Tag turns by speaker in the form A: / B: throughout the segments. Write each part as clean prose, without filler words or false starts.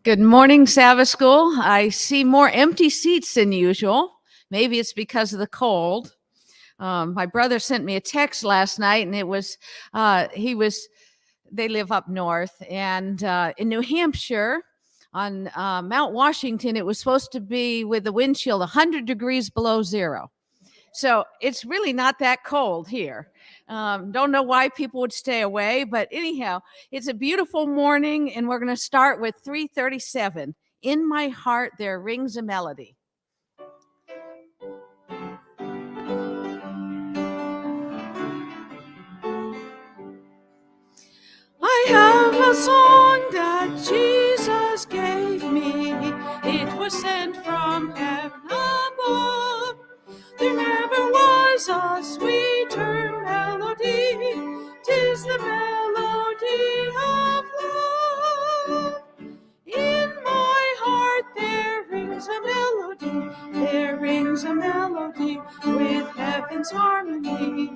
A: Good morning, Sabbath School. I see more empty seats than usual. Maybe it's because of the cold. My brother sent me a text last night, and they live up north, and in New Hampshire, on Mount Washington, it was supposed to be with the wind chill 100 degrees below zero. So it's really not that cold here. Don't know why people would stay away, but anyhow, it's a beautiful morning, and we're going to start with 337. In my heart, there rings a melody. I have a song that Jesus gave me. It was sent from heaven above. There never was a sweeter melody. 'Tis the melody of love. In my heart there rings a melody. There rings a melody with heaven's harmony.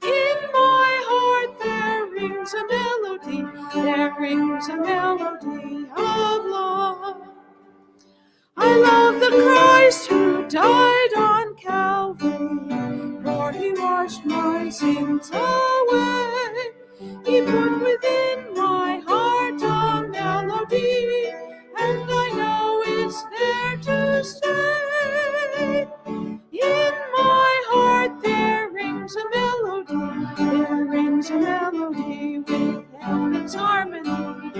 A: In my heart there rings a melody. There rings a melody of love. I love the Christ who died on Calvary, for he washed my sins away. He put within my heart a melody, and I know it's there to stay. In my heart there rings a melody. There rings a melody with heaven's harmony.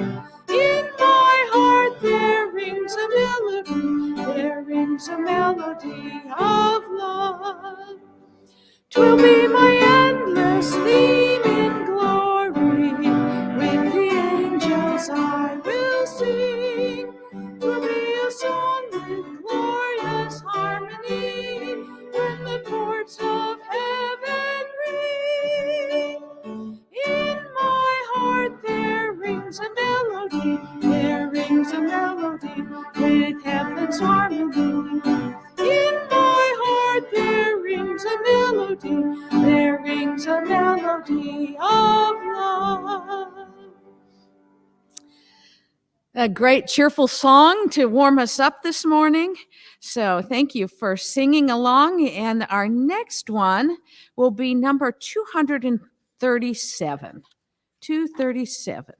A: In my heart there rings a melody. There rings a melody of love. 'Twill be my endless theme in glory. With the angels I will sing. 'Twill be a song with glorious harmony when the ports of heaven ring. In my heart there rings a melody. There rings a melody with heaven's harmony. In my heart there rings a melody. There rings a melody of love. A great cheerful song to warm us up this morning. So thank you for singing along. And our next one will be number 237. 237.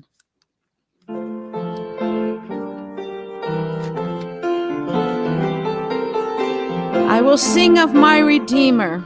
A: I will sing of my Redeemer.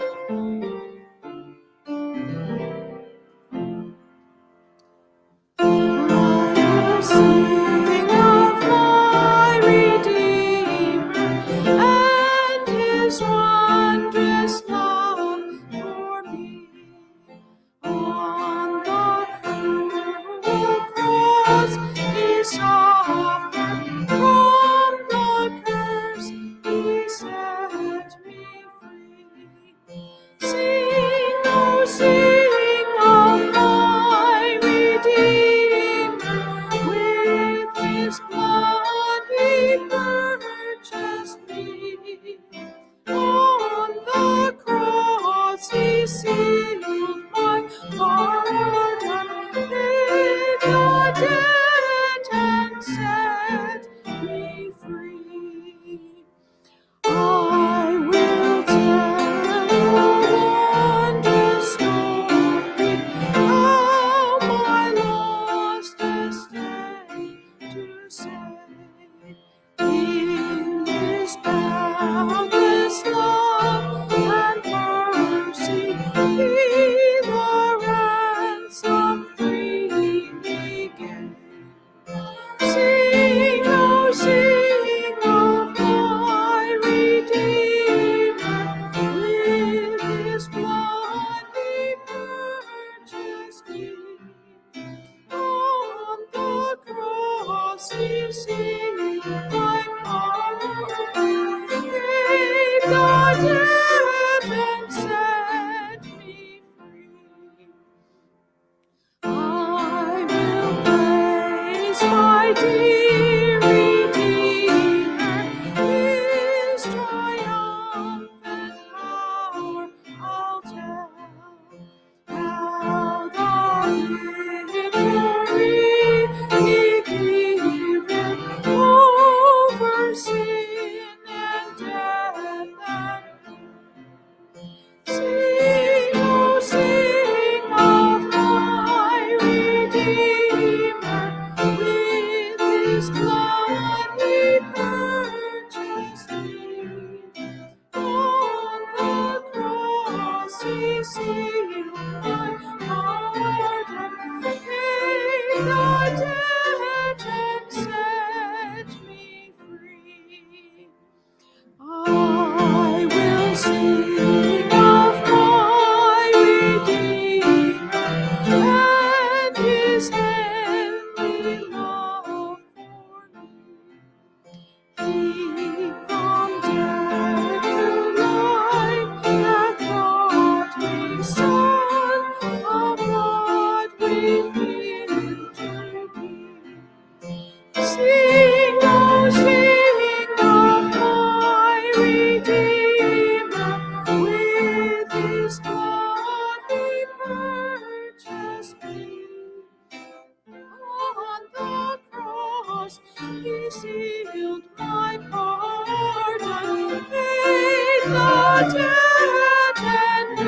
A: fulfilled my pardon, paid the debt and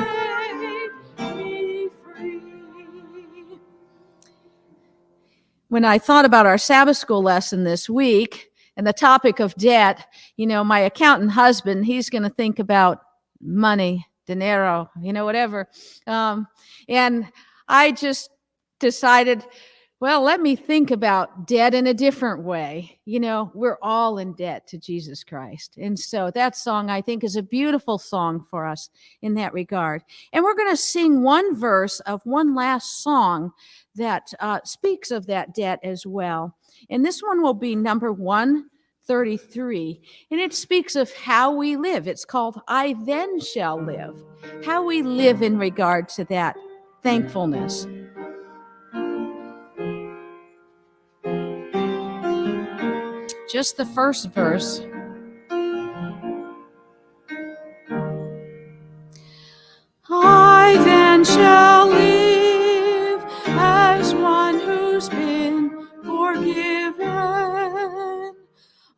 A: made me free. When I thought about our Sabbath school lesson this week and the topic of debt, my accountant husband, he's going to think about money, dinero, whatever. And I just decided, well, let me think about debt in a different way. We're all in debt to Jesus Christ. And so that song, I think, is a beautiful song for us in that regard. And we're going to sing one verse of one last song that speaks of that debt as well. And this one will be number 133. And it speaks of how we live. It's called I Then Shall Live. How we live in regard to that thankfulness. Just the first verse. I then shall live as one who's been forgiven.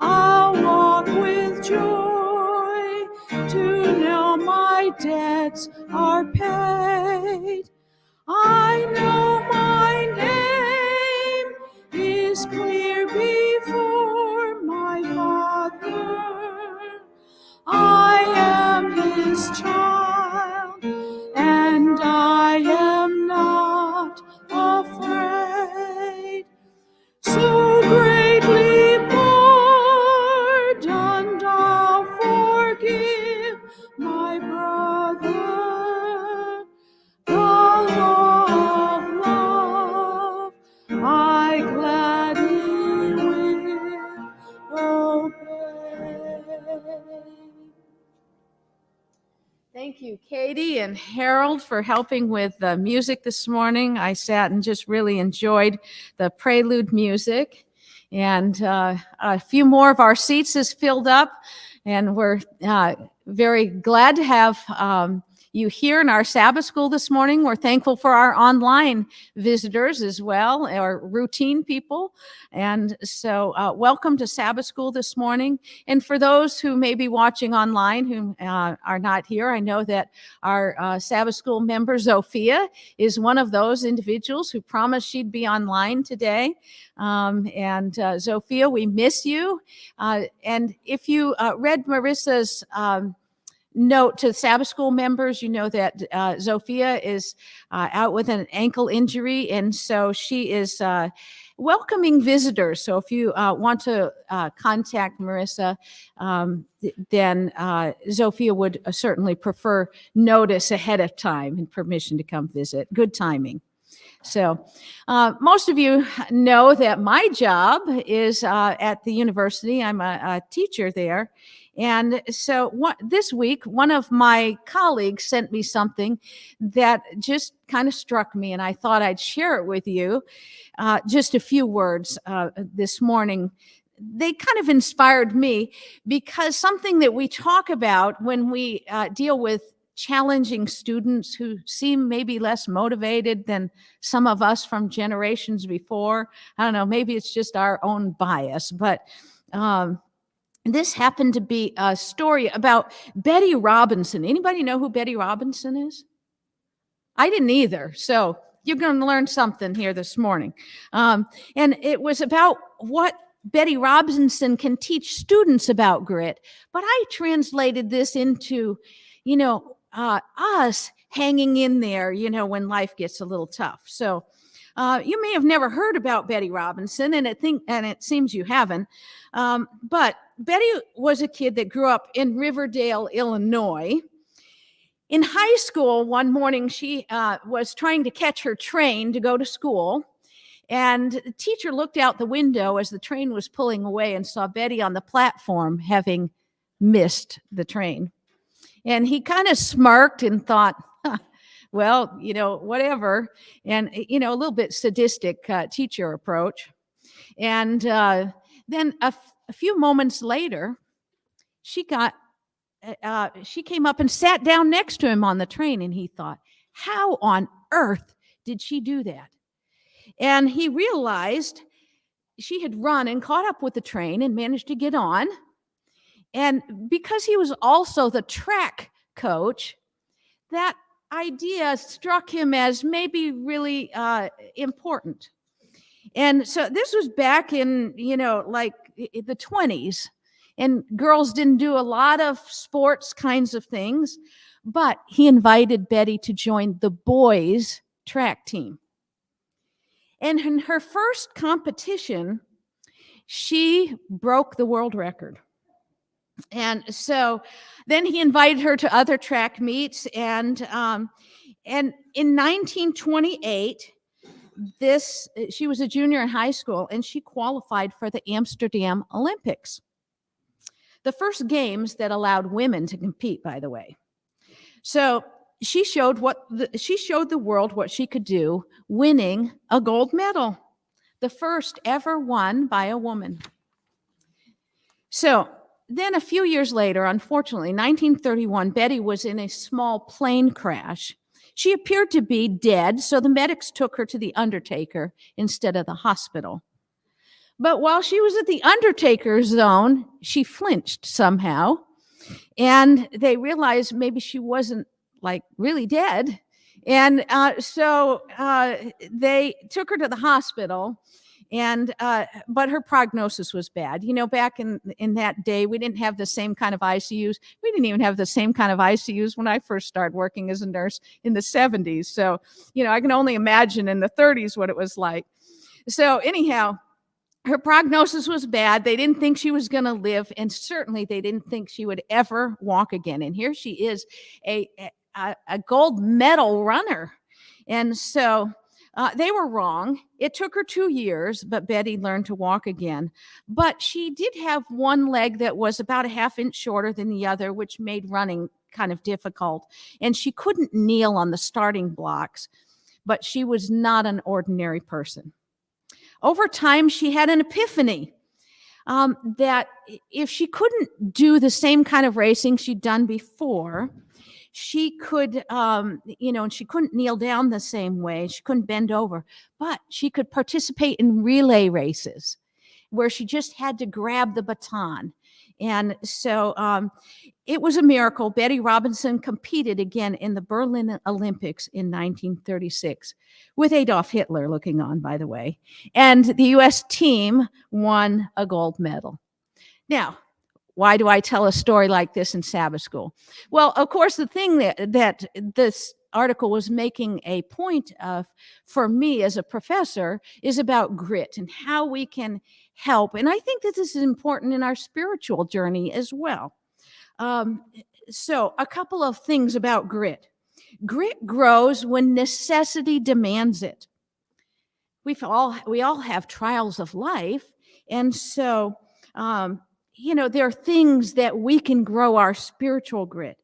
A: I'll walk with joy to know my debts are paid. I know my name is clear before my Father. I am his child, and I am not afraid. So greatly pardoned, I'll forgive my brother. The law of love I gladly will obey. Thank you, Katie and Harold, for helping with the music this morning. I sat and just really enjoyed the prelude music. And a few more of our seats is filled up, and we're very glad to have you here in our Sabbath school this morning. We're thankful for our online visitors as well, our routine people. And so welcome to Sabbath school this morning. And for those who may be watching online who are not here, I know that our Sabbath school member, Zofia, is one of those individuals who promised she'd be online today. And Zofia, we miss you. And if you read Marissa's note to Sabbath school members, you know that Zofia is out with an ankle injury, and so she is welcoming visitors. So if you want to contact Marissa, then Zofia would certainly prefer notice ahead of time and permission to come visit. Good timing. So most of you know that my job is at the university. I'm a teacher there. And so this week, one of my colleagues sent me something that just kind of struck me, and I thought I'd share it with you. Just a few words this morning. They kind of inspired me because something that we talk about when we deal with challenging students who seem maybe less motivated than some of us from generations before. I don't know, maybe it's just our own bias, but this happened to be a story about Betty Robinson. Anybody know who Betty Robinson is? I didn't either. So you're going to learn something here this morning. And it was about what Betty Robinson can teach students about grit. But I translated this into, us hanging in there, when life gets a little tough. So you may have never heard about Betty Robinson, and it seems you haven't. But Betty was a kid that grew up in Riverdale, Illinois. In high school, one morning, she was trying to catch her train to go to school. And the teacher looked out the window as the train was pulling away and saw Betty on the platform having missed the train. And he kind of smirked and thought, well, whatever. And, a little bit sadistic teacher approach. And then a few moments later, she came up and sat down next to him on the train. And he thought, how on earth did she do that? And he realized she had run and caught up with the train and managed to get on. And because he was also the track coach, that idea struck him as maybe really important. And so this was back in, like the 20s. And girls didn't do a lot of sports kinds of things. But he invited Betty to join the boys' track team. And in her first competition, she broke the world record. And so then he invited her to other track meets. And in 1928, she was a junior in high school, and she qualified for the Amsterdam Olympics. The first games that allowed women to compete, by the way. So she showed the world what she could do, winning a gold medal, the first ever won by a woman. So then a few years later, unfortunately, 1931, Betty was in a small plane crash. She appeared to be dead, so the medics took her to the undertaker instead of the hospital. But while she was at the undertaker's zone, she flinched somehow, and they realized maybe she wasn't like really dead. And so they took her to the hospital, and but her prognosis was bad. Back in that day, we didn't have the same kind of ICUs. We didn't even have the same kind of ICUs when I first started working as a nurse in the 70s. So, I can only imagine in the 30s what it was like. So anyhow, her prognosis was bad. They didn't think she was going to live, and certainly they didn't think she would ever walk again. And here she is, a gold medal runner. And so they were wrong. It took her 2 years, but Betty learned to walk again. But she did have one leg that was about a half inch shorter than the other, which made running kind of difficult. And she couldn't kneel on the starting blocks, but she was not an ordinary person. Over time, she had an epiphany that if she couldn't do the same kind of racing she'd done before, she could, and she couldn't kneel down the same way. She couldn't bend over, but she could participate in relay races where she just had to grab the baton. And so it was a miracle. Betty Robinson competed again in the Berlin Olympics in 1936 with Adolf Hitler looking on, by the way. And the U.S. team won a gold medal. Now, why do I tell a story like this in Sabbath School? Well, of course, the thing that this article was making a point of for me as a professor is about grit and how we can help. And I think that this is important in our spiritual journey as well. So a couple of things about grit. Grit grows when necessity demands it. We all have trials of life. And so, there are things that we can grow our spiritual grit.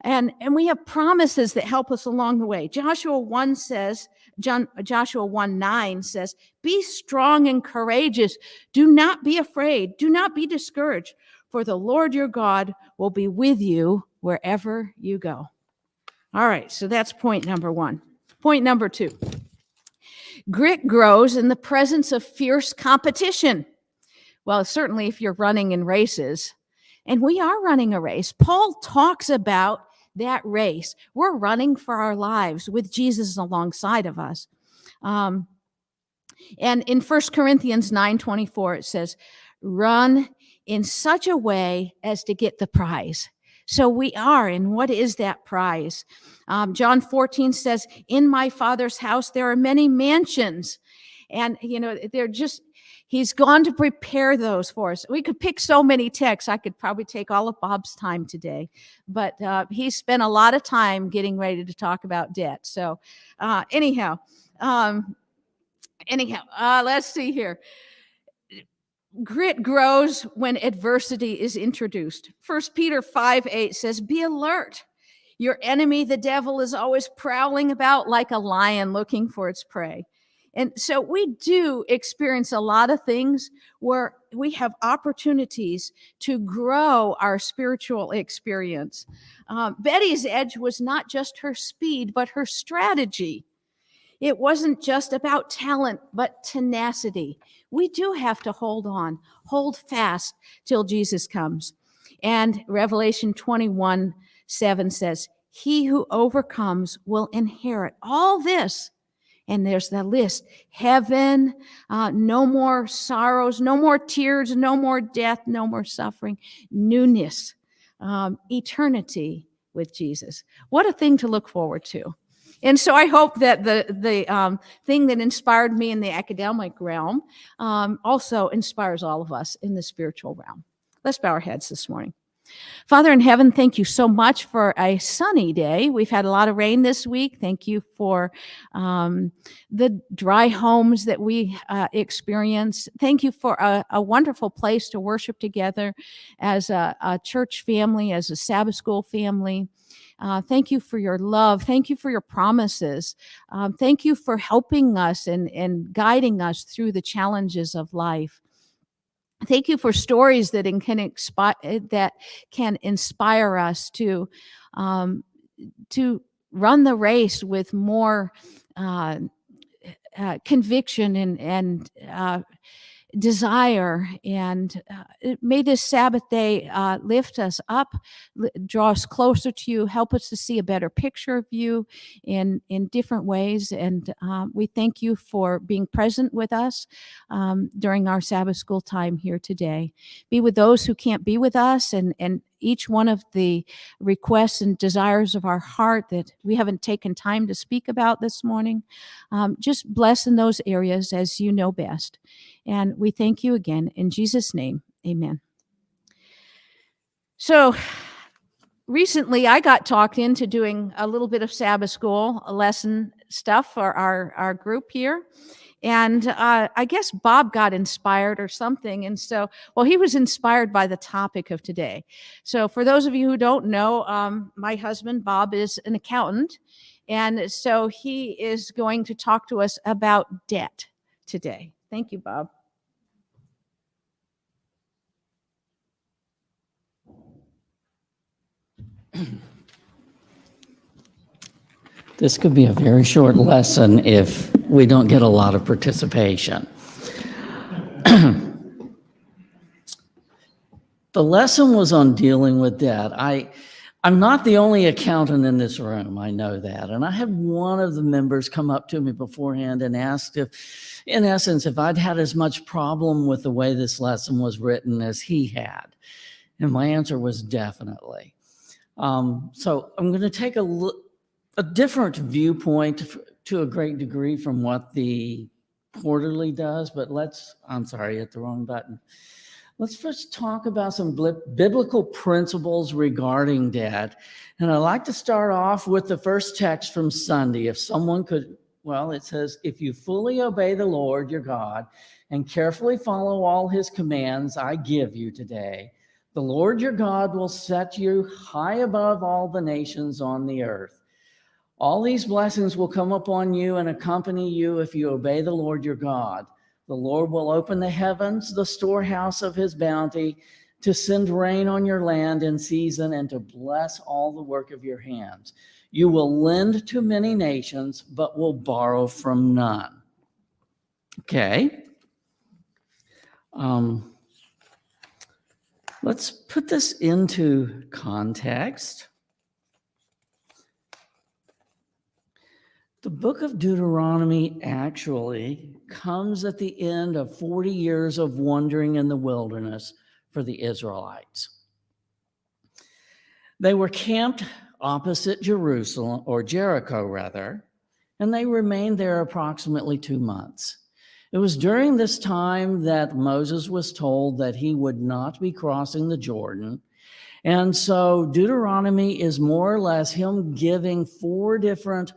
A: And we have promises that help us along the way. Joshua 1:9 says, "Be strong and courageous. Do not be afraid. Do not be discouraged, for the Lord your God will be with you wherever you go." All right, so that's point number one. Point number two. Grit grows in the presence of fierce competition. Well, certainly if you're running in races, and we are running a race. Paul talks about that race. We're running for our lives with Jesus alongside of us. And in 1 Corinthians 9:24, it says, "Run in such a way as to get the prize." So we are, and what is that prize? John 14 says, "In my Father's house there are many mansions." And, they're just, he's gone to prepare those for us. We could pick so many texts. I could probably take all of Bob's time today. But he spent a lot of time getting ready to talk about debt. So anyhow, let's see here. Grit grows when adversity is introduced. 1 Peter 5:8 says, "Be alert. Your enemy, the devil, is always prowling about like a lion looking for its prey." And so we do experience a lot of things where we have opportunities to grow our spiritual experience. Betty's edge was not just her speed, but her strategy. It wasn't just about talent, but tenacity. We do have to hold on, hold fast till Jesus comes. And Revelation 21:7 says, he who overcomes will inherit all this. And there's the list: heaven, no more sorrows, no more tears, no more death, no more suffering, newness, eternity with Jesus. What a thing to look forward to. And so I hope that the thing that inspired me in the academic realm also inspires all of us in the spiritual realm. Let's bow our heads this morning. Father in heaven, thank you so much for a sunny day. We've had a lot of rain this week. Thank you for the dry homes that we experience. Thank you for a wonderful place to worship together as a church family, as a Sabbath School family. Thank you for your love. Thank you for your promises. Thank you for helping us and guiding us through the challenges of life. Thank you for stories that can inspire us to run the race with more conviction and desire. And may this Sabbath day lift us up, draw us closer to you, help us to see a better picture of you in different ways. And we thank you for being present with us during our Sabbath School time here today. Be with those who can't be with us, and each one of the requests and desires of our heart that we haven't taken time to speak about this morning. Just bless in those areas as you know best. And we thank you again in Jesus' name. Amen. So recently I got talked into doing a little bit of Sabbath School lesson stuff for our group here. And I guess Bob got inspired or something. And so, well, he was inspired by the topic of today. So for those of you who don't know, my husband, Bob, is an accountant. And so he is going to talk to us about debt today. Thank you, Bob.
B: This could be a very short lesson if we don't get a lot of participation. The lesson was on dealing with debt. I'm not the only accountant in this room, I know that. And I had one of the members come up to me beforehand and asked if, in essence, if I'd had as much problem with the way this lesson was written as he had. And my answer was definitely. So I'm going to take a different viewpoint to a great degree from what the quarterly does, but I'm sorry, hit the wrong button. Let's first talk about some biblical principles regarding debt. And I'd like to start off with the first text from Sunday. If someone could, well, it says, if you fully obey the Lord your God and carefully follow all his commands I give you today, the Lord your God will set you high above all the nations on the earth. All these blessings will come upon you and accompany you if you obey the Lord your God. The Lord will open the heavens, the storehouse of his bounty, to send rain on your land in season and to bless all the work of your hands. You will lend to many nations, but will borrow from none. Okay. Let's put this into context. The book of Deuteronomy actually comes at the end of 40 years of wandering in the wilderness for the Israelites. They were camped opposite Jerusalem, or Jericho rather, and they remained there approximately 2 months. It was during this time that Moses was told that he would not be crossing the Jordan. And so Deuteronomy is more or less him giving 4 different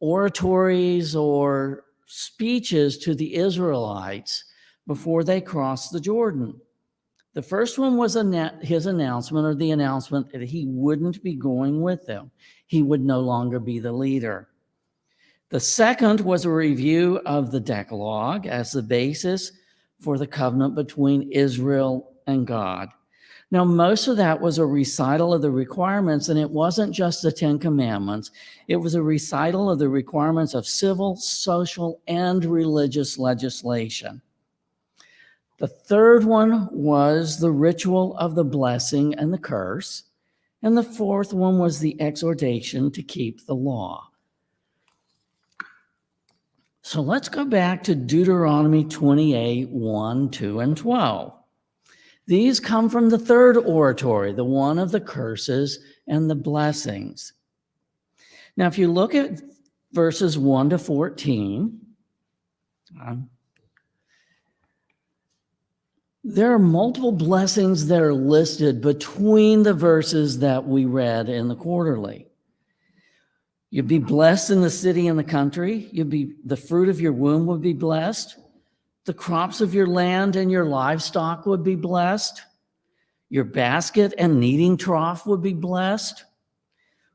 B: oratories or speeches to the Israelites before they crossed the Jordan. The first one was his announcement, or the announcement that he wouldn't be going with them. He would no longer be the leader. The second was a review of the Decalogue as the basis for the covenant between Israel and God. Now, most of that was a recital of the requirements, and it wasn't just the Ten Commandments. It was a recital of the requirements of civil, social, and religious legislation. The third one was the ritual of the blessing and the curse. And the fourth one was the exhortation to keep the law. So let's go back to Deuteronomy 28, 1, 2, and 12. These come from the third oratory, the one of the curses and the blessings. Now, if you look at verses 1 to 14, there are multiple blessings that are listed between the verses that we read in the quarterly. You'd be blessed in the city and the country. The fruit of your womb would be blessed. The crops of your land and your livestock would be blessed. Your basket and kneading trough would be blessed.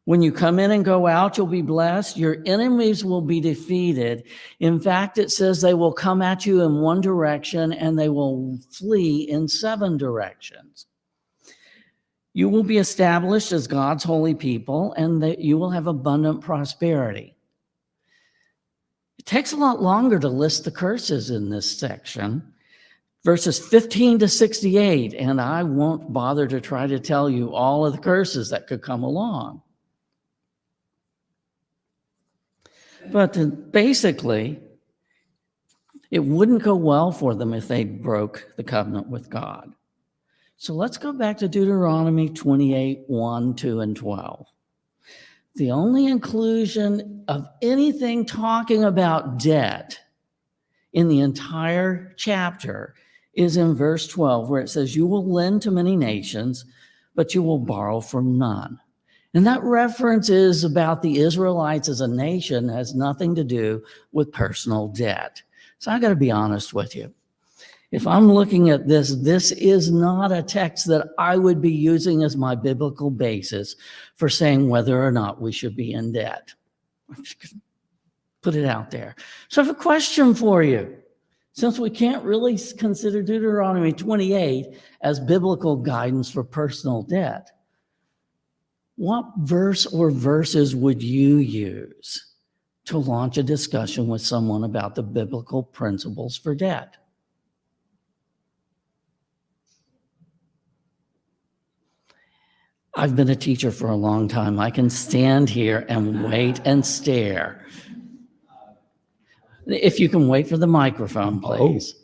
B: When you come in and go out, you'll be blessed. Your enemies will be defeated. In fact, it says they will come at you in one direction and they will flee in 7 directions. You will be established as God's holy people, and that you will have abundant prosperity. It takes a lot longer to list the curses in this section, verses 15 to 68, and I won't bother to try to tell you all of the curses that could come along. But basically, it wouldn't go well for them if they broke the covenant with God. So let's go back to Deuteronomy 28, 1, 2, and 12. The only inclusion of anything talking about debt in the entire chapter is in verse 12, where it says, you will lend to many nations, but you will borrow from none. And that reference is about the Israelites as a nation, has nothing to do with personal debt. So I got to be honest with you. If I'm looking at this, this is not a text that I would be using as my biblical basis for saying whether or not we should be in debt. I'm just going to put it out there. So I have a question for you. Since we can't really consider Deuteronomy 28 as biblical guidance for personal debt, what verse or verses would you use to launch a discussion with someone about the biblical principles for debt? I've been a teacher for a long time. I can stand here and wait and stare. If you can wait for the microphone, please.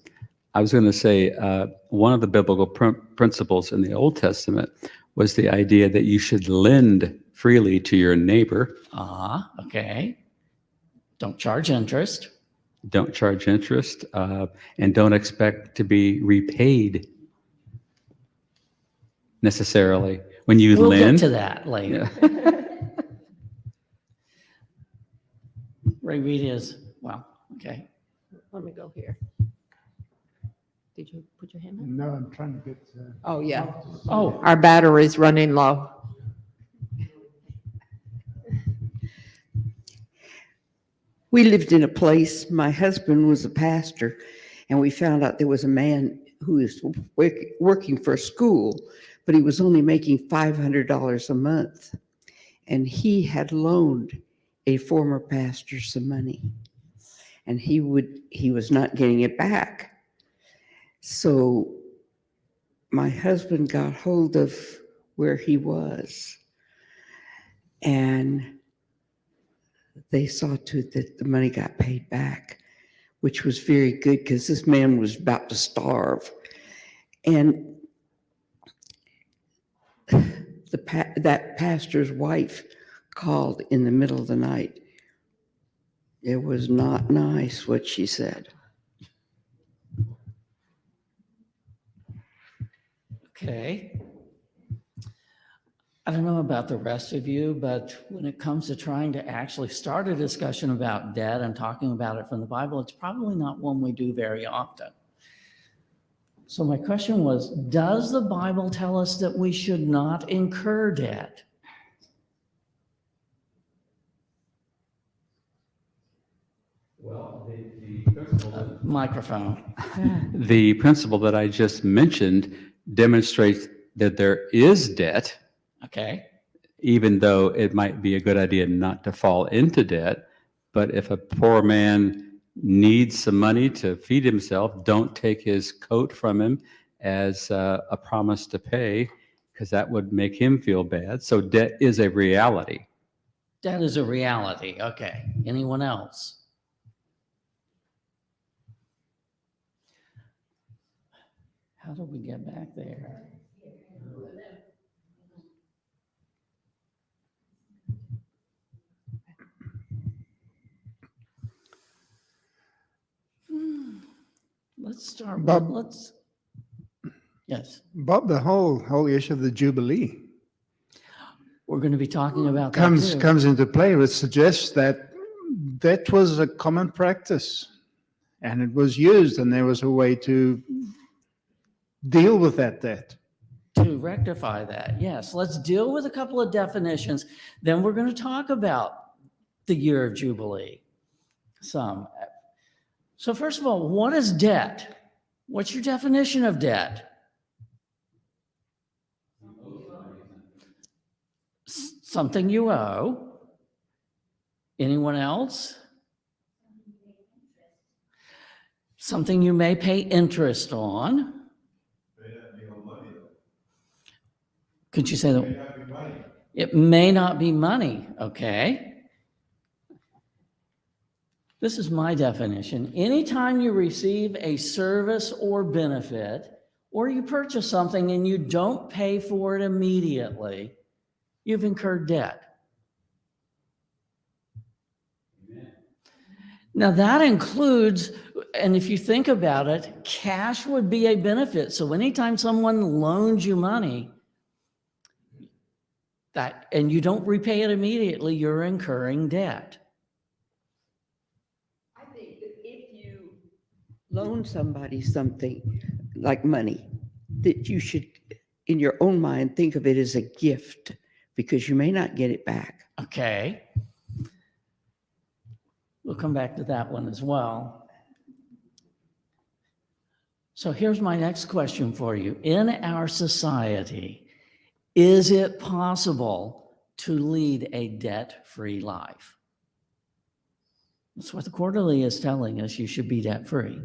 C: I was going to say one of the biblical principles in the Old Testament was the idea that you should lend freely to your neighbor.
B: Okay. Don't charge interest.
C: Don't charge interest, and don't expect to be repaid necessarily. When you
B: We'll
C: lend,
B: get to that later.
C: Yeah.
B: Ray Reed is, well, okay.
D: Let me go here. Did you put your hand up?
E: No, I'm trying to get.
D: Oh, yeah.
B: Oh,
D: Our battery's running low.
F: We lived in a place, my husband was a pastor, and we found out there was a man who was working for a school, but he was only making $500 a month. And he had loaned a former pastor some money, and he was not getting it back. So my husband got hold of where he was, and they saw to it that the money got paid back, which was very good because this man was about to starve. And that pastor's wife called in the middle of the night. It was not nice what she said.
B: okay. I don't know about the rest of you, but when it comes to trying to actually start a discussion about debt and talking about it from the Bible, it's probably not one we do very often. So my question was, does the Bible tell us that we should not incur debt?
C: Well, the
B: Microphone.
C: the principle that I just mentioned demonstrates that there is debt,
B: Okay.
C: even though it might be a good idea not to fall into debt. But if a poor man needs some money to feed himself, don't take his coat from him as a promise to pay, because that would make him feel bad. So debt is a reality.
B: That is a reality. Okay. Anyone else? How do we get back there? Let's start
E: Bob-
B: with, yes,
E: Bob, the whole issue of the Jubilee
B: we're going to be talking about that
E: comes
B: too.
E: comes into play, which suggests that that was a common practice, and it was used, and there was a way to deal with that debt.
B: To rectify that, yes. Let's deal with a couple of definitions. Then we're going to talk about the year of Jubilee some. So first of all, what is debt? What's your definition of debt? Something you owe. Anyone else? Something you may pay interest on. Could you say that? It may not be money. Okay. This is my definition. Anytime you receive a service or benefit, or you purchase something and you don't pay for it immediately, you've incurred debt. Now that includes, and if you think about it, cash would be a benefit. So anytime someone loans you money, and you don't repay it immediately, you're incurring debt.
F: I think that if you loan somebody something like money, that you should, in your own mind, think of it as a gift, because you may not get it back.
B: Okay. We'll come back to that one as well. So here's my next question for you. In our society, is it possible to lead a debt-free life? That's what the quarterly is telling us. You should be debt-free.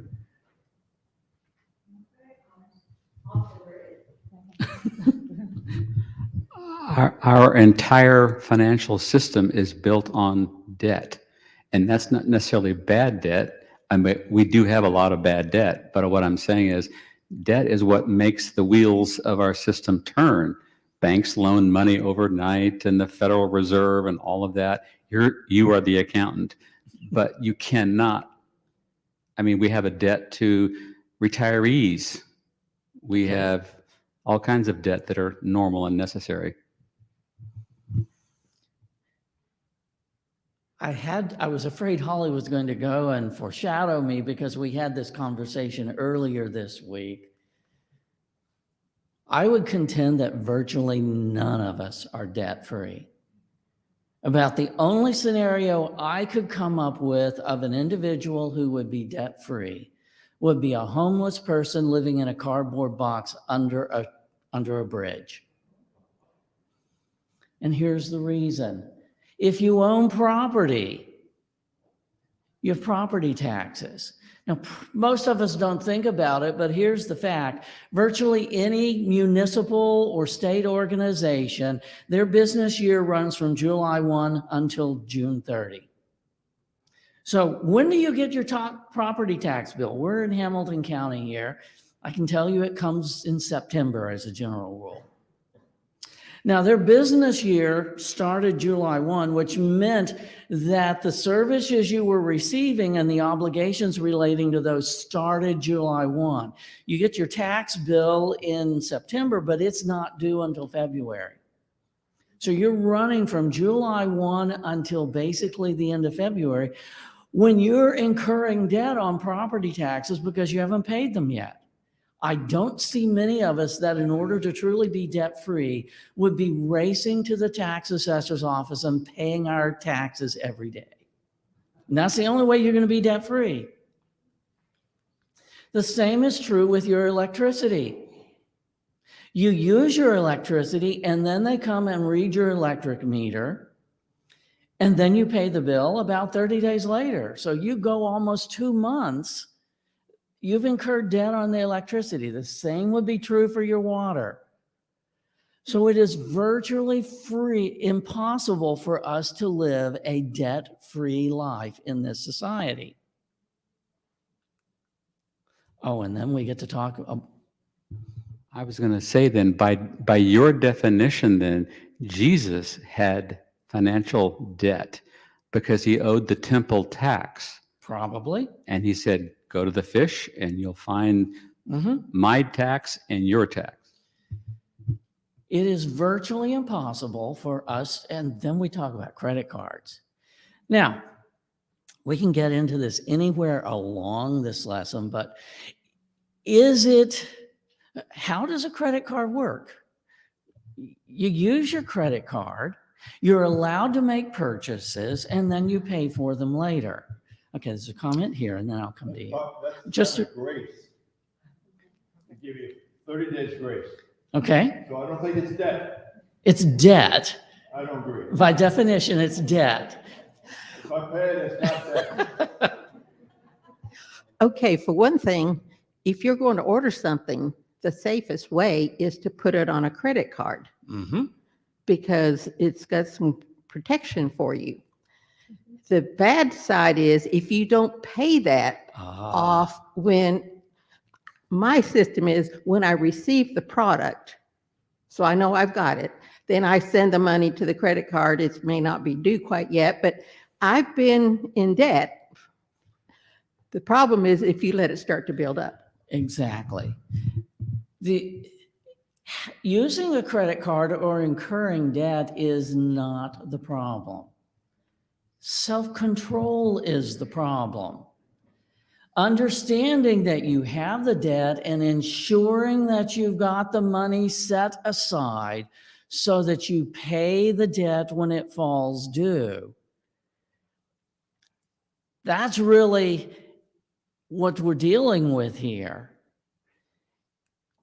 C: Our entire financial system is built on debt, and that's not necessarily bad debt. I mean, we do have a lot of bad debt, but what I'm saying is debt is what makes the wheels of our system turn. Banks loan money overnight, and the Federal Reserve and all of that. You are the accountant, but you cannot. I mean, we have a debt to retirees. We have all kinds of debt that are normal and necessary.
B: I was afraid Holly was going to go and foreshadow me, because we had this conversation earlier this week. I would contend that virtually none of us are debt-free. About the only scenario I could come up with of an individual who would be debt-free would be a homeless person living in a cardboard box under a bridge. And here's the reason. If you own property, you have property taxes. Now, most of us don't think about it, but here's the fact. Virtually any municipal or state organization, their business year runs from July 1 until June 30. So when do you get your top property tax bill? We're in Hamilton County here. I can tell you it comes in September as a general rule. Now, their business year started July 1, which meant that the services you were receiving and the obligations relating to those started July 1. You get your tax bill in September, but it's not due until February. So you're running from July 1 until basically the end of February when you're incurring debt on property taxes because you haven't paid them yet. I don't see many of us that, in order to truly be debt-free, would be racing to the tax assessor's office and paying our taxes every day. And that's the only way you're going to be debt-free. The same is true with your electricity. You use your electricity, and then they come and read your electric meter, and then you pay the bill about 30 days later. So you go almost 2 months. You've incurred debt on the electricity. The same would be true for your water. So it is virtually impossible for us to live a debt-free life in this society. Oh, and then we get to talk.
C: I was going to say then, by your definition then, Jesus had financial debt because he owed the temple tax.
B: Probably.
C: And he said, go to the fish and you'll find
B: Mm-hmm.
C: my tax and your tax.
B: It is virtually impossible for us, and then we talk about credit cards. Now, we can get into this anywhere along this lesson, but how does a credit card work? You use your credit card, you're allowed to make purchases, and then you pay for them later. Okay, there's a comment here, and then I'll come to you.
G: That's grace. They give you 30 days grace.
B: Okay,
G: So I don't think it's debt.
B: it's debt.
G: I don't agree.
B: By definition, it's debt.
G: If I pay it, it's not debt.
D: Okay, for one thing, if you're going to order something, the safest way is to put it on a credit card
B: Mm-hmm.
D: because it's got some protection for you. The bad side is if you don't pay that off my system is when I receive the product, so I know I've got it, then I send the money to the credit card. It may not be due quite yet, but I've been in debt. The problem is if you let it start to build up.
B: Exactly. Using a credit card or incurring debt is not the problem. Self-control is the problem. Understanding that you have the debt and ensuring that you've got the money set aside so that you pay the debt when it falls due. That's really what we're dealing with here.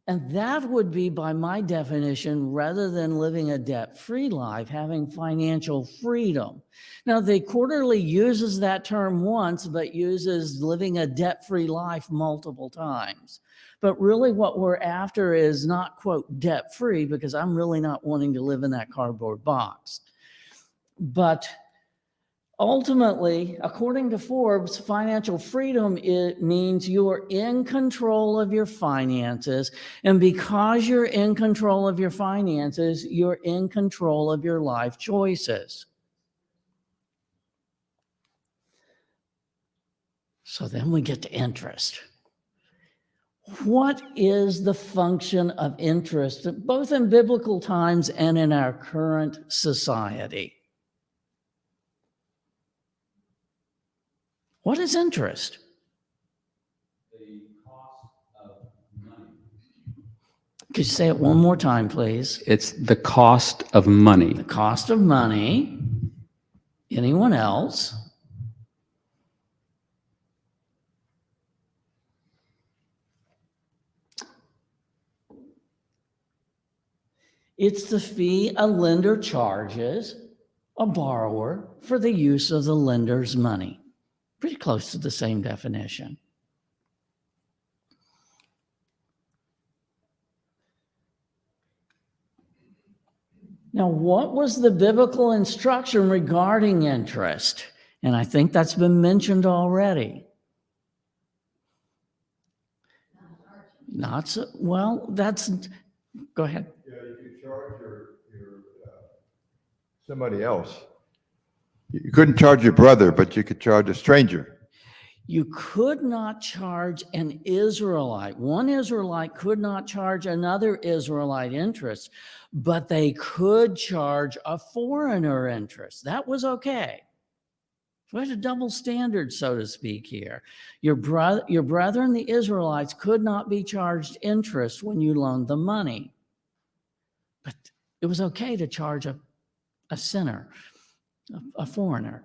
B: And that would be, by my definition, rather than living a debt-free life, having financial freedom. Now, the quarterly uses that term once, but uses living a debt-free life multiple times. But really what we're after is not, quote, debt-free, because I'm really not wanting to live in that cardboard box. But ultimately, according to Forbes, financial freedom, it means you are in control of your finances. And because you're in control of your finances, you're in control of your life choices. So then we get to interest. What is the function of interest, both in biblical times and in our current society? What is interest?
C: The cost of money.
B: Could you say it one more time, please?
C: It's the cost of money.
B: The cost of money. Anyone else? It's the fee a lender charges a borrower for the use of the lender's money. Pretty close to the same definition. Now, what was the biblical instruction regarding interest? And I think that's been mentioned already. Not so, well, that's, go ahead.
G: Yeah, if you charge your somebody else, you couldn't charge your brother, but you could charge a stranger.
B: You could not charge an Israelite. One Israelite could not charge another Israelite interest, but they could charge a foreigner interest. That was okay. So there's a double standard, so to speak, here. Your brethren, the Israelites, could not be charged interest when you loaned them money. But it was okay to charge a sinner, a foreigner.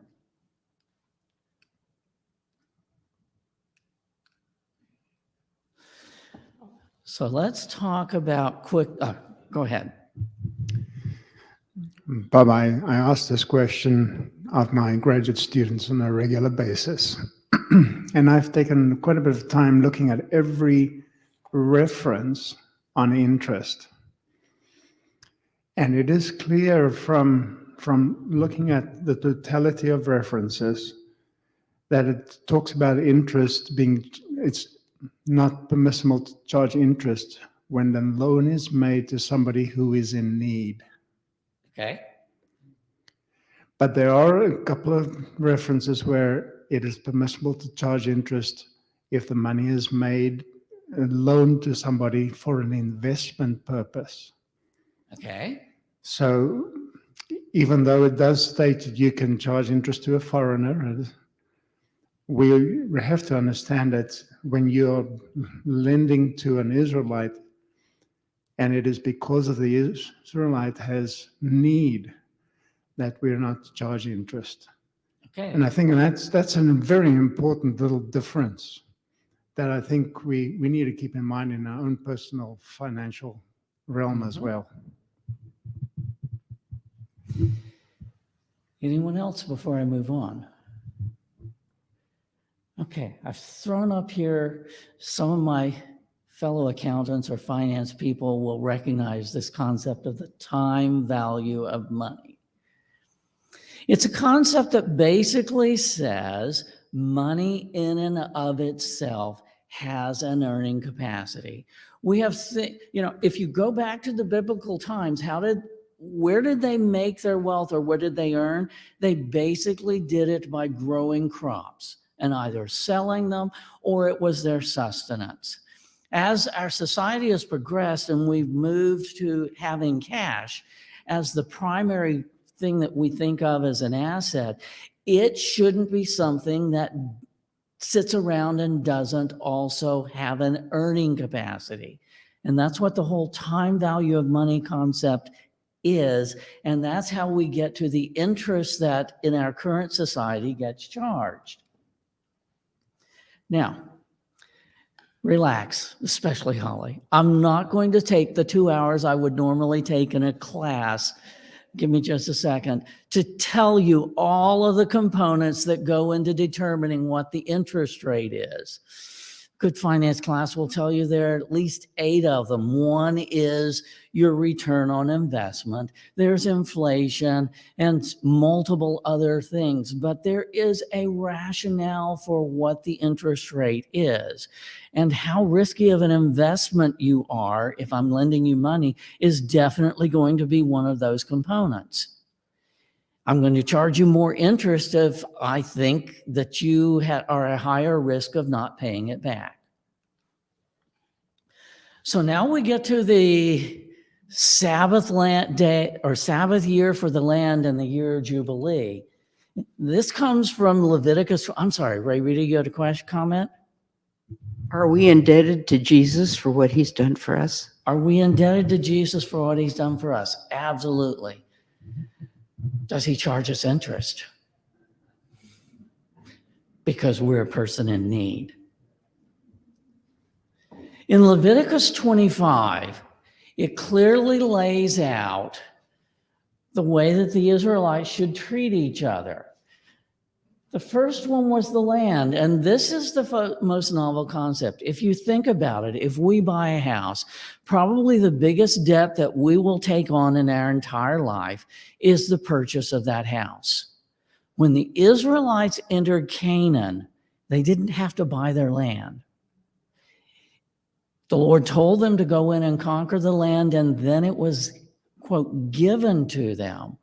B: So let's talk about go ahead.
E: Bob, I ask this question of my graduate students on a regular basis. And I've taken quite a bit of time looking at every reference on interest. And it is clear from looking at the totality of references that it talks about interest it's not permissible to charge interest when the loan is made to somebody who is in need.
B: Okay.
E: But there are a couple of references where it is permissible to charge interest if the money is made a loan to somebody for an investment purpose.
B: Okay.
E: So even though it does state that you can charge interest to a foreigner, we have to understand that when you're lending to an Israelite, and it is because of the Israelite has need that we're not to charge interest.
B: Okay.
E: And I think that's a very important little difference that I think we need to keep in mind in our own personal financial realm as well.
B: Anyone else before I move on? Okay, I've thrown up here, some of my fellow accountants or finance people will recognize this concept of the time value of money. It's a concept that basically says money in and of itself has an earning capacity. We have, if you go back to the biblical times, where did they make their wealth or where did they earn? They basically did it by growing crops and either selling them or it was their sustenance. As our society has progressed and we've moved to having cash as the primary thing that we think of as an asset, it shouldn't be something that sits around and doesn't also have an earning capacity. And that's what the whole time value of money concept is. And that's how we get to the interest that in our current society gets charged. Now, relax, especially Holly. I'm not going to take the 2 hours I would normally take in a class, give me just a second, to tell you all of the components that go into determining what the interest rate is. Good finance class will tell you there are at least 8 of them. One is your return on investment. There's inflation and multiple other things, but there is a rationale for what the interest rate is. And how risky of an investment you are, if I'm lending you money, is definitely going to be one of those components. I'm going to charge you more interest if I think that you are a higher risk of not paying it back. So now we get to the Sabbath day or Sabbath year for the land and the year of Jubilee. This comes from Leviticus. I'm sorry, Ray Rita, you had a comment?
F: Are we indebted to Jesus for what he's done for us?
B: Are we indebted to Jesus for what he's done for us? Absolutely. Does he charge us interest? Because we're a person in need. In Leviticus 25, it clearly lays out the way that the Israelites should treat each other. The first one was the land, and this is the most novel concept. If you think about it, if we buy a house, probably the biggest debt that we will take on in our entire life is the purchase of that house. When the Israelites entered Canaan, they didn't have to buy their land. The Lord told them to go in and conquer the land, and then it was, quote, given to them.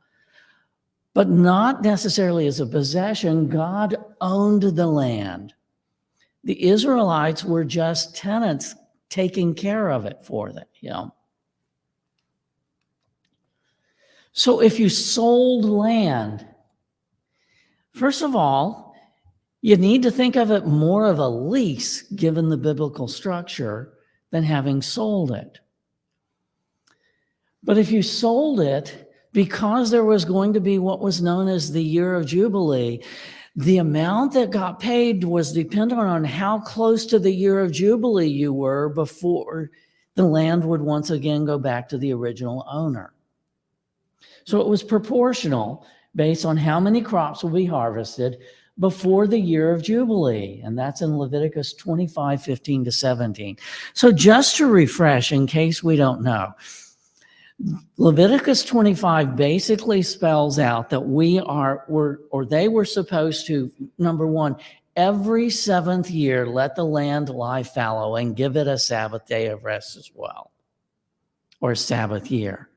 B: But not necessarily as a possession. God owned the land. The Israelites were just tenants taking care of it for them. So if you sold land, first of all, you need to think of it more of a lease, given the biblical structure, than having sold it. But if you sold it, because there was going to be what was known as the year of Jubilee, the amount that got paid was dependent on how close to the year of Jubilee you were before the land would once again go back to the original owner. So it was proportional based on how many crops will be harvested before the year of Jubilee. And that's in Leviticus 25:15-17. So just to refresh, in case we don't know, Leviticus 25 basically spells out that they were supposed to, number one, every seventh year, let the land lie fallow and give it a Sabbath day of rest as well, or a Sabbath year.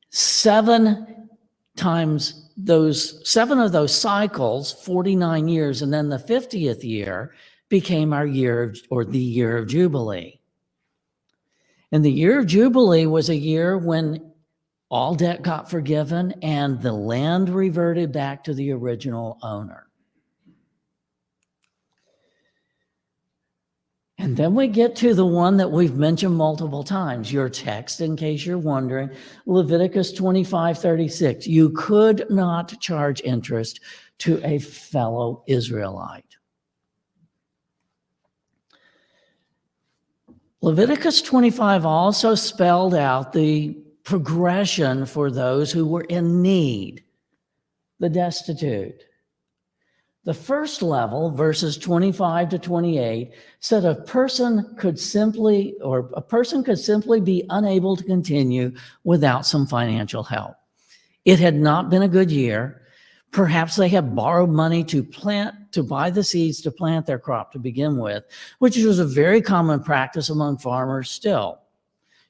B: 7 of those cycles, 49 years, and then the 50th year became our year or the year of Jubilee. And the year of Jubilee was a year when all debt got forgiven and the land reverted back to the original owner. And then we get to the one that we've mentioned multiple times, your text, in case you're wondering, Leviticus 25:36. You could not charge interest to a fellow Israelite. Leviticus 25 also spelled out the progression for those who were in need, the destitute. The first level, verses 25-28, said a person could simply be unable to continue without some financial help. It had not been a good year. Perhaps they had borrowed money to buy the seeds to plant their crop to begin with, which was a very common practice among farmers still.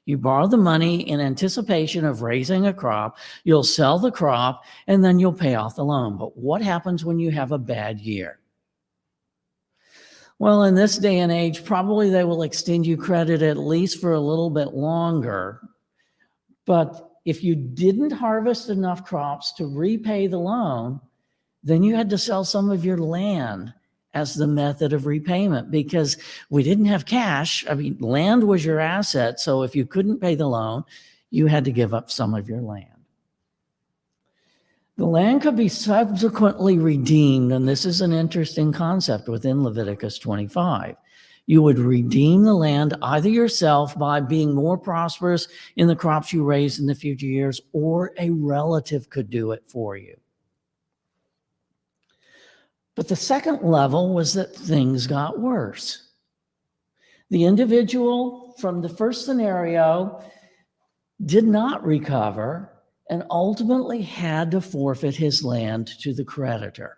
B: You borrow the money in anticipation of raising a crop, you'll sell the crop, and then you'll pay off the loan. But what happens when you have a bad year? Well, in this day and age, probably they will extend you credit at least for a little bit longer. But if you didn't harvest enough crops to repay the loan, then you had to sell some of your land as the method of repayment, because we didn't have cash. I mean, land was your asset. So if you couldn't pay the loan, you had to give up some of your land. The land could be subsequently redeemed, and this is an interesting concept within Leviticus 25. You would redeem the land either yourself by being more prosperous in the crops you raise in the future years, or a relative could do it for you. But the second level was that things got worse. The individual from the first scenario did not recover and ultimately had to forfeit his land to the creditor.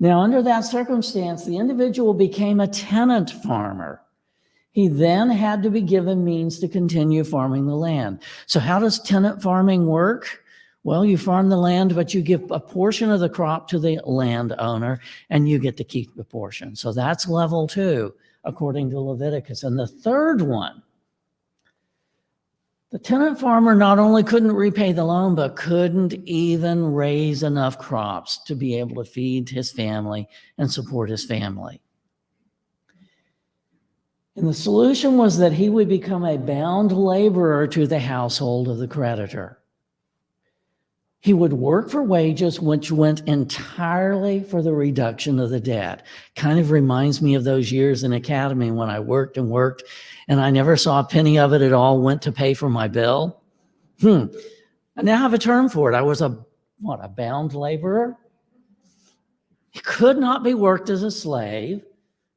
B: Now, under that circumstance, the individual became a tenant farmer. He then had to be given means to continue farming the land. So how does tenant farming work? Well, you farm the land, but you give a portion of the crop to the landowner, and you get to keep the portion. So that's level 2, according to Leviticus. And the third one, the tenant farmer not only couldn't repay the loan, but couldn't even raise enough crops to be able to feed his family and support his family. And the solution was that he would become a bound laborer to the household of the creditor. He would work for wages which went entirely for the reduction of the debt. Kind of reminds me of those years in academy when I worked, and I never saw a penny of it at all went to pay for my bill. I now have a term for it. I was a bound laborer? He could not be worked as a slave,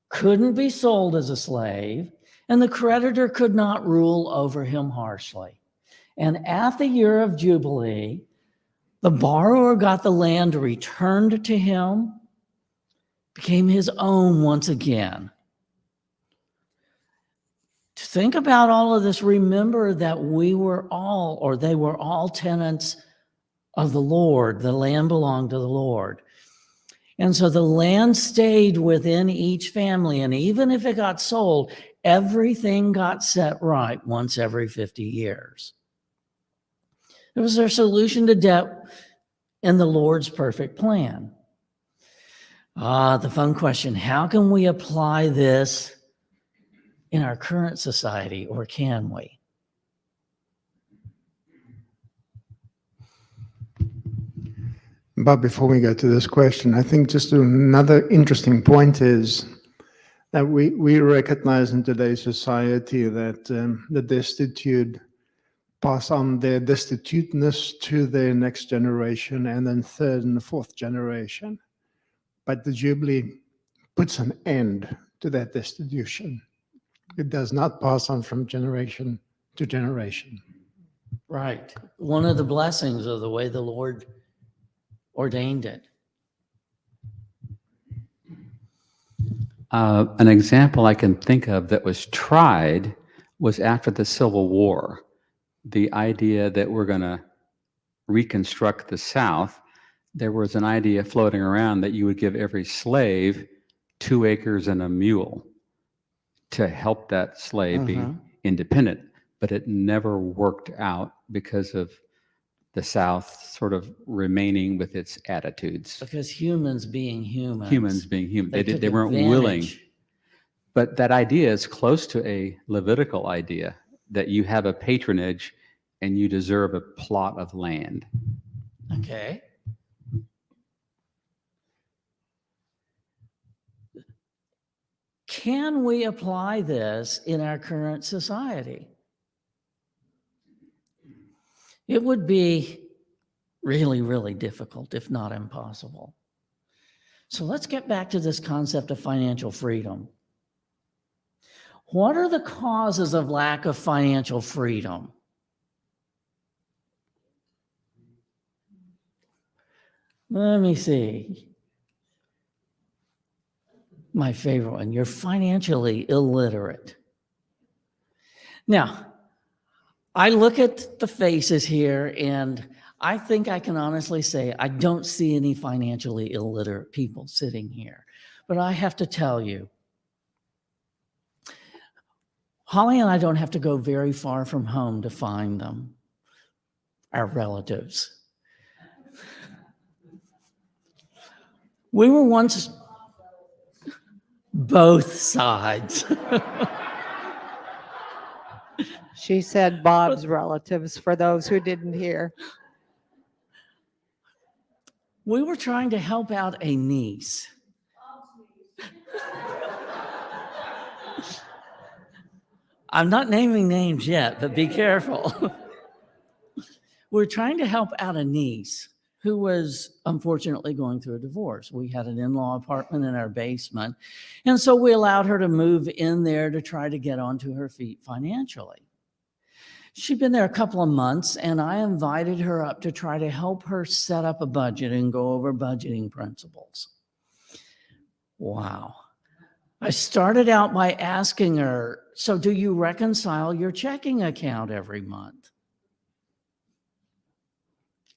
B: couldn't be sold as a slave, and the creditor could not rule over him harshly. And at the year of Jubilee, the borrower got the land returned to him, became his own once again. To think about all of this, remember that they were all tenants of the Lord. The land belonged to the Lord. And so the land stayed within each family. And even if it got sold, everything got set right once every 50 years. It was their solution to debt in the Lord's perfect plan. The fun question, how can we apply this in our current society, or can we?
E: Bob, before we get to this question, I think just another interesting point is that we recognize in today's society that the destitute pass on their destituteness to their next generation and then third and fourth generation. But the Jubilee puts an end to that destitution. It does not pass on from generation to generation.
B: Right. One of the blessings of the way the Lord ordained it.
C: An example I can think of that was tried was after the Civil War. The idea that we're going to reconstruct the South, there was an idea floating around that you would give every slave 2 acres and a mule to help that slave be independent. But it never worked out because of the South sort of remaining with its attitudes.
B: Because humans being humans.
C: Humans being human. They
B: took
C: weren't willing.
B: advantage.
C: But that idea is close to a Levitical idea that you have a patronage and you deserve a plot of land.
B: Okay. Can we apply this in our current society? It would be really, really difficult, if not impossible. So let's get back to this concept of financial freedom. What are the causes of lack of financial freedom? Let me see. My favorite one, you're financially illiterate. Now, I look at the faces here and I think I can honestly say I don't see any financially illiterate people sitting here. But I have to tell you, Holly and I don't have to go very far from home to find them, our relatives. We were once both sides.
H: She said Bob's relatives, for those who didn't hear.
B: We were trying to help out a niece. I'm not naming names yet, but be careful. We're trying to help out a niece who was unfortunately going through a divorce. We had an in-law apartment in our basement, and so we allowed her to move in there to try to get onto her feet financially. She'd been there a couple of months, and I invited her up to try to help her set up a budget and go over budgeting principles. Wow. I started out by asking her, so do you reconcile your checking account every month?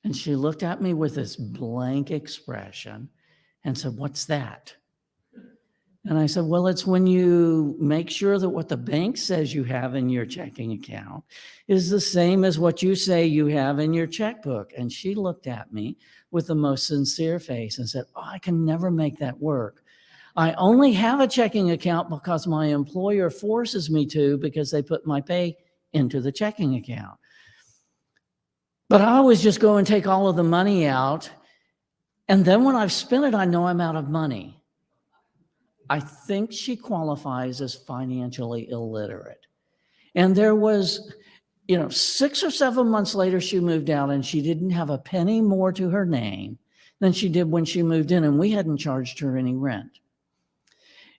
B: And she looked at me with this blank expression and said, what's that? And I said, well, it's when you make sure that what the bank says you have in your checking account is the same as what you say you have in your checkbook. And she looked at me with the most sincere face and said, oh, I can never make that work. I only have a checking account because my employer forces me to, because they put my pay into the checking account. But I always just go and take all of the money out. And then when I've spent it, I know I'm out of money. I think she qualifies as financially illiterate. And there was, 6 or 7 months later, she moved out and she didn't have a penny more to her name than she did when she moved in, and we hadn't charged her any rent.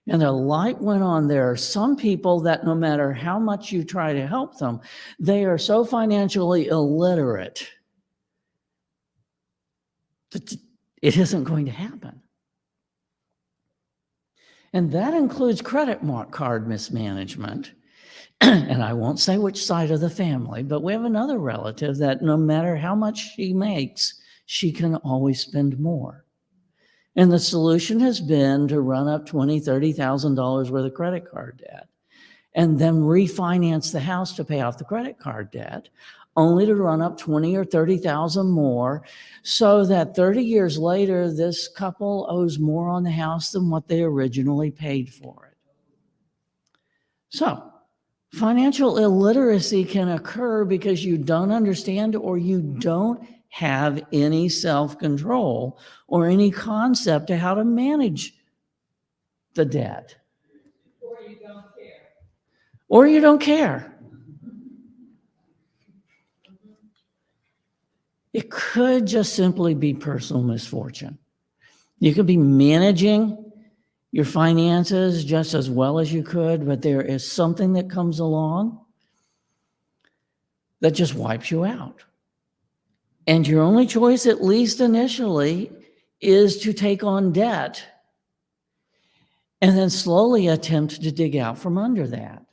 B: And a light went on. There are some people that no matter how much you try to help them, they are so financially illiterate that it isn't going to happen. And that includes credit card mismanagement. And I won't say which side of the family, but we have another relative that no matter how much she makes, she can always spend more. And the solution has been to run up $20,000, $30,000 worth of credit card debt and then refinance the house to pay off the credit card debt, only to run up $20,000 or $30,000 more, so that 30 years later, this couple owes more on the house than what they originally paid for it. So financial illiteracy can occur because you don't understand or you don't have any self-control or any concept of how to manage the debt. or you don't care. It could just simply be personal misfortune. You could be managing your finances just as well as you could, but there is something that comes along that just wipes you out. And your only choice, at least initially, is to take on debt and then slowly attempt to dig out from under that.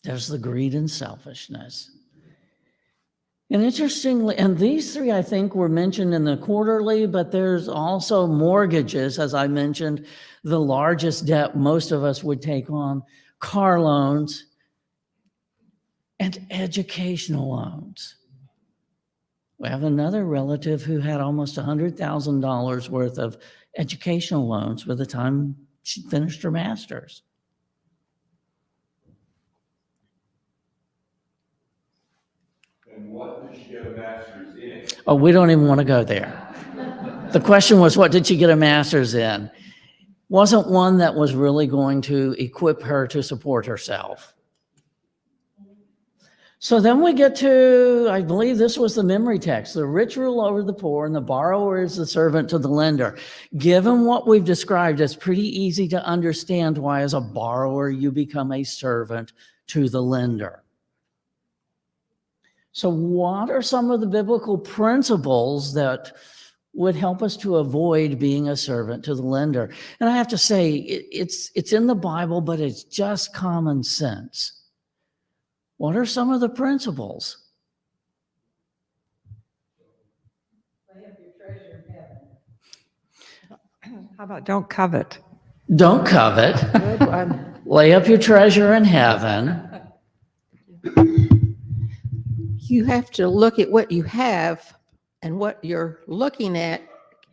B: There's the greed and selfishness. And interestingly, and these three, I think, were mentioned in the quarterly, but there's also mortgages, as I mentioned, the largest debt most of us would take on, car loans, and educational loans. We have another relative who had almost $100,000 worth of educational loans by the time she finished her master's.
I: And what did she get a master's in?
B: Oh, we don't even want to go there. The question was, what did she get a master's in? Wasn't one that was really going to equip her to support herself. So then we get to, I believe this was the memory text, the rich rule over the poor and the borrower is the servant to the lender. Given what we've described, it's pretty easy to understand why as a borrower you become a servant to the lender. So what are some of the biblical principles that would help us to avoid being a servant to the lender? And I have to say, it's in the Bible, but it's just common sense. What are some of the principles?
H: Lay up your treasure in heaven. How about don't covet?
B: Don't covet.
D: Good one.
B: Lay up your treasure in heaven.
D: You have to look at what you have and what you're looking at.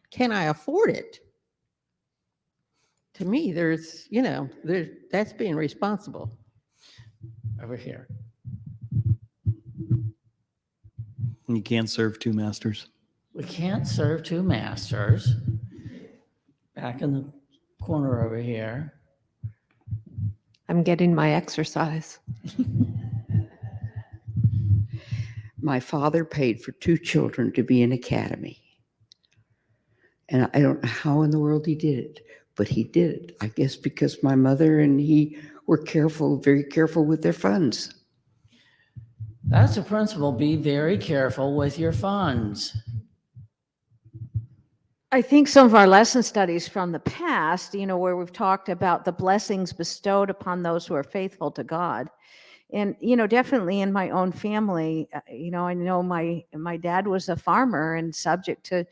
D: Can I afford it? To me, that's being responsible.
B: Over here.
J: You can't serve two masters.
B: We can't serve two masters. Back in the corner over here.
H: I'm getting my exercise.
F: My father paid for 2 children to be in academy. And I don't know how in the world he did it, but he did it. I guess because my mother and he were careful, very careful with their funds.
B: That's a principle. Be very careful with your funds.
K: I think some of our lesson studies from the past, where we've talked about the blessings bestowed upon those who are faithful to God. And, definitely in my own family, I know my dad was a farmer and subject to,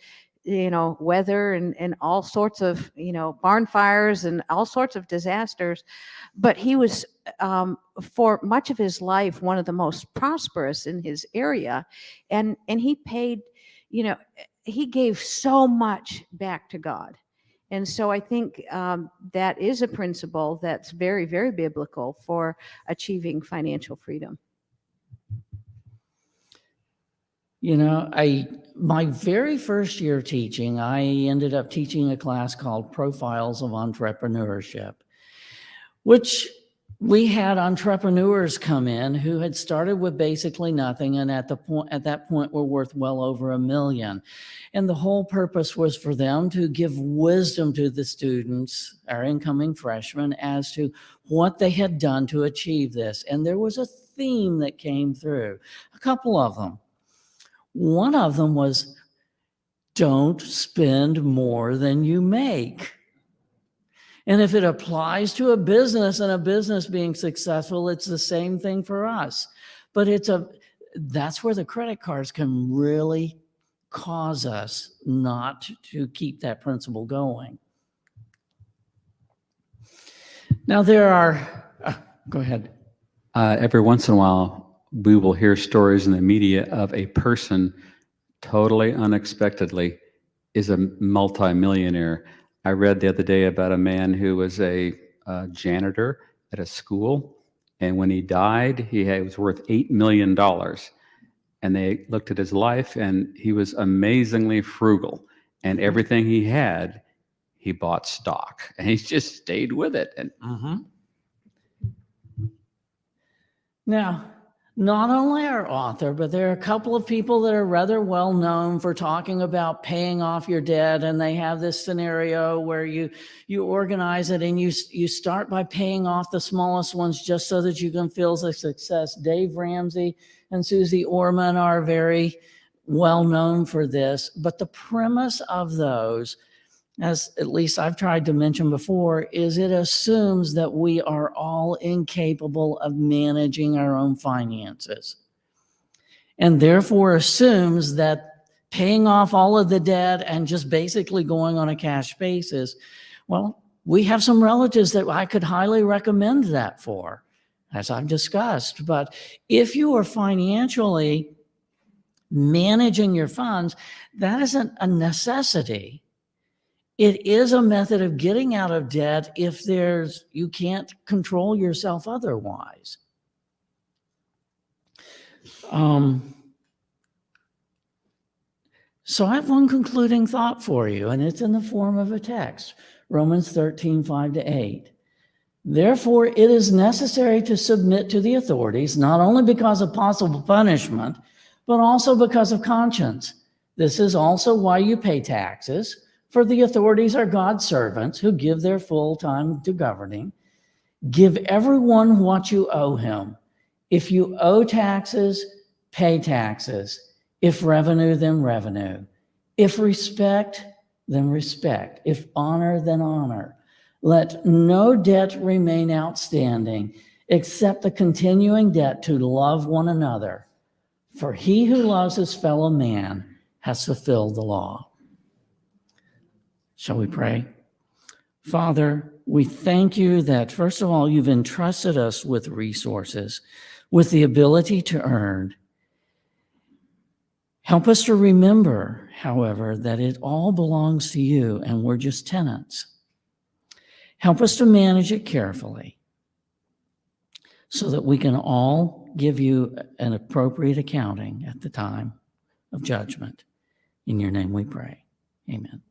K: weather and all sorts of, barn fires and all sorts of disasters. But he was, for much of his life, one of the most prosperous in his area. And he paid, he gave so much back to God. And so I think that is a principle that's very, very biblical for achieving financial freedom.
B: My very first year teaching, I ended up teaching a class called Profiles of Entrepreneurship, which we had entrepreneurs come in who had started with basically nothing, and at that point were worth well over $1 million. And the whole purpose was for them to give wisdom to the students, our incoming freshmen, as to what they had done to achieve this. And there was a theme that came through, a couple of them. One of them was, don't spend more than you make. And if it applies to a business and a business being successful, it's the same thing for us. But that's where the credit cards can really cause us not to keep that principle going. Now go ahead.
C: Every once in a while, we will hear stories in the media of a person totally unexpectedly is a multimillionaire. I read the other day about a man who was a janitor at a school, and when he died, he was worth $8 million. And they looked at his life, and he was amazingly frugal. And everything he had, he bought stock, and he just stayed with it. And
B: Now, not only our author, but there are a couple of people that are rather well known for talking about paying off your debt. And they have this scenario where you organize it and you start by paying off the smallest ones just so that you can feel the success. Dave Ramsey and Susie Orman are very well known for this. But the premise of those, as at least I've tried to mention before, is it assumes that we are all incapable of managing our own finances, and therefore assumes that paying off all of the debt and just basically going on a cash basis, well, we have some relatives that I could highly recommend that for, as I've discussed. But if you are financially managing your funds, that isn't a necessity. It is a method of getting out of debt if you can't control yourself otherwise. So I have one concluding thought for you, and it's in the form of a text, Romans 13, 5-8. Therefore, it is necessary to submit to the authorities, not only because of possible punishment, but also because of conscience. This is also why you pay taxes. For the authorities are God's servants who give their full time to governing. Give everyone what you owe him. If you owe taxes, pay taxes. If revenue, then revenue. If respect, then respect. If honor, then honor. Let no debt remain outstanding except the continuing debt to love one another. For he who loves his fellow man has fulfilled the law. Shall we pray? Father, we thank you that, first of all, you've entrusted us with resources, with the ability to earn. Help us to remember, however, that it all belongs to you and we're just tenants. Help us to manage it carefully so that we can all give you an appropriate accounting at the time of judgment. In your name we pray. Amen.